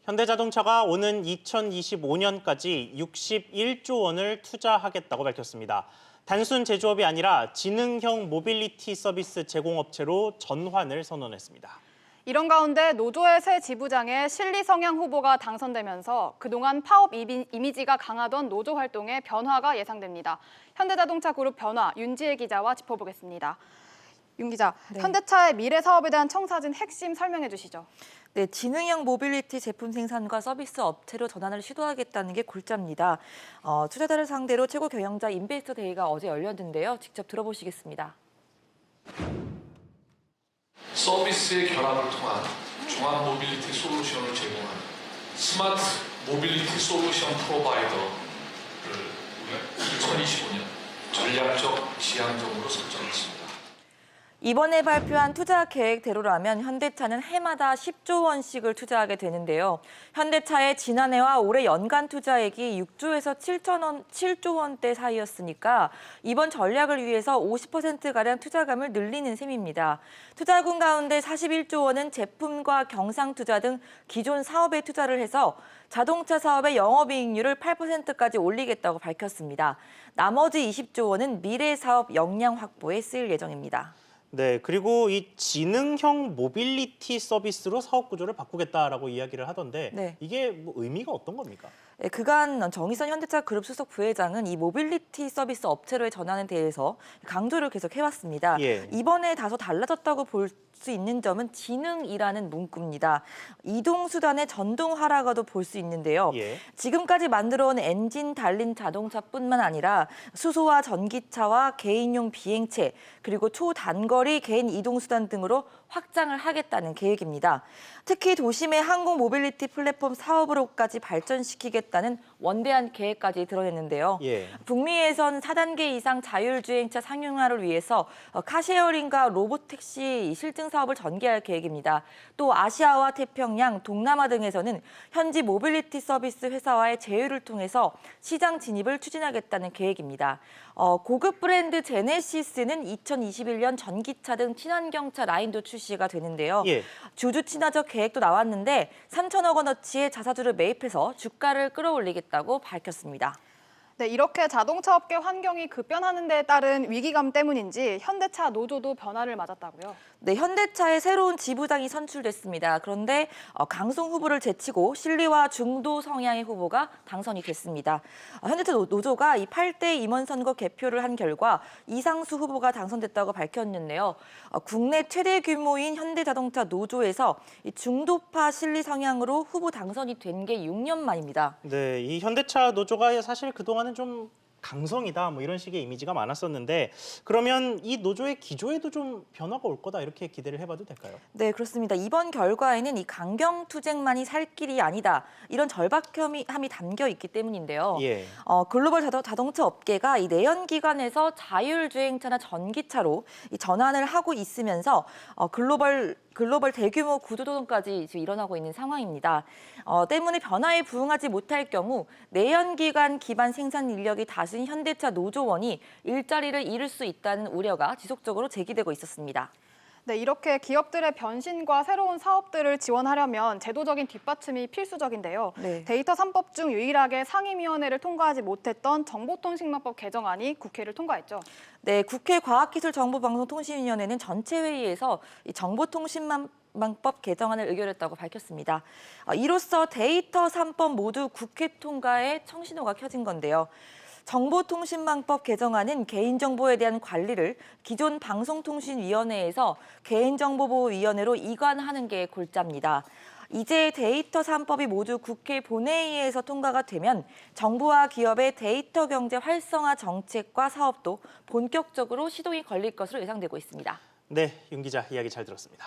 현대자동차가 오는 2025년까지 61조 원을 투자하겠다고 밝혔습니다. 단순 제조업이 아니라 지능형 모빌리티 서비스 제공업체로 전환을 선언했습니다. 이런 가운데 노조의 새 지부장에 실리성향 후보가 당선되면서 그동안 파업 이미지가 강하던 노조 활동에 변화가 예상됩니다. 현대자동차 그룹 변화, 윤지혜 기자와 짚어보겠습니다. 윤 기자, 네. 현대차의 미래 사업에 대한 청사진 핵심 설명해 주시죠. 네, 지능형 모빌리티 제품 생산과 서비스 업체로 전환을 시도하겠다는 게 골자입니다. 투자자를 상대로 최고 경영자 인베스터 데이가 어제 열렸는데요. 직접 들어보시겠습니다. 서비스의 결합을 통한 종합 모빌리티 솔루션을 제공하는 스마트 모빌리티 솔루션 프로바이더를 우리가 2025년 전략적 지향점으로 설정했습니다. 이번에 발표한 투자 계획대로라면 현대차는 해마다 10조 원씩을 투자하게 되는데요. 현대차의 지난해와 올해 연간 투자액이 6조에서 7조 원대 사이였으니까 이번 전략을 위해서 50%가량 투자금을 늘리는 셈입니다. 투자금 가운데 41조 원은 제품과 경상 투자 등 기존 사업에 투자를 해서 자동차 사업의 영업이익률을 8%까지 올리겠다고 밝혔습니다. 나머지 20조 원은 미래 사업 역량 확보에 쓰일 예정입니다. 네, 그리고 이 지능형 모빌리티 서비스로 사업 구조를 바꾸겠다라고 이야기를 하던데 네. 이게 뭐 의미가 어떤 겁니까? 네, 그간 정의선 현대차 그룹 수석 부회장은 이 모빌리티 서비스 업체로의 전환에 대해서 강조를 계속 해왔습니다. 예. 이번에 다소 달라졌다고 볼 수 있는 점은 지능이라는 문구입니다. 이동수단의 전동화라고도 볼 수 있는데요. 예. 지금까지 만들어온 엔진 달린 자동차뿐만 아니라 수소와 전기차와 개인용 비행체 그리고 초단거리 개인 이동수단 등으로 확장을 하겠다는 계획입니다. 특히 도심의 항공 모빌리티 플랫폼 사업으로까지 발전시키겠다는 원대한 계획까지 드러냈는데요. 예. 북미에선 4단계 이상 자율주행차 상용화를 위해서 카쉐어링과 로보택시 실증 사업을 전개할 계획입니다. 또 아시아와 태평양, 동남아 등에서는 현지 모빌리티 서비스 회사와의 제휴를 통해서 시장 진입을 추진하겠다는 계획입니다. 고급 브랜드 제네시스는 2021년 전기차 등 친환경차 라인도 출시가 되는데요. 예. 주주 친화적 계획도 나왔는데 3천억 원어치의 자사주를 매입해서 주가를 끌어올리겠다고 밝혔습니다. 네, 이렇게 자동차 업계 환경이 급변하는 데 따른 위기감 때문인지 현대차 노조도 변화를 맞았다고요. 네, 현대차의 새로운 지부장이 선출됐습니다. 그런데 강송 후보를 제치고 실리와 중도 성향의 후보가 당선이 됐습니다. 현대차 노조가 이 8대 임원 선거 개표를 한 결과 이상수 후보가 당선됐다고 밝혔는데요. 국내 최대 규모인 현대자동차 노조에서 이 중도파 실리 성향으로 후보 당선이 된 게 6년 만입니다. 네, 이 현대차 노조가 사실 그동안은 좀 강성이다 뭐 이런 식의 이미지가 많았었는데 그러면 이 노조의 기조에도 좀 변화가 올 거다 이렇게 기대를 해봐도 될까요? 네, 그렇습니다. 이번 결과에는 이 강경투쟁만이 살 길이 아니다. 이런 절박함이 담겨 있기 때문인데요. 예. 글로벌 자동차 업계가 이 내연기관에서 자율주행차나 전기차로 이 전환을 하고 있으면서 글로벌 대규모 구조조정까지 지금 일어나고 있는 상황입니다. 때문에 변화에 부응하지 못할 경우 내연기관 기반 생산 인력이 다수인 현대차 노조원이 일자리를 잃을 수 있다는 우려가 지속적으로 제기되고 있었습니다. 네, 이렇게 기업들의 변신과 새로운 사업들을 지원하려면 제도적인 뒷받침이 필수적인데요. 네. 데이터 3법 중 유일하게 상임위원회를 통과하지 못했던 정보통신망법 개정안이 국회를 통과했죠. 네, 국회 과학기술정보방송통신위원회는 전체 회의에서 이 정보통신망법 개정안을 의결했다고 밝혔습니다. 이로써 데이터 3법 모두 국회 통과에 청신호가 켜진 건데요. 정보통신망법 개정안은 개인정보에 대한 관리를 기존 방송통신위원회에서 개인정보보호위원회로 이관하는 게 골자입니다. 이제 데이터 3법이 모두 국회 본회의에서 통과가 되면 정부와 기업의 데이터 경제 활성화 정책과 사업도 본격적으로 시동이 걸릴 것으로 예상되고 있습니다. 네, 윤 기자 이야기 잘 들었습니다.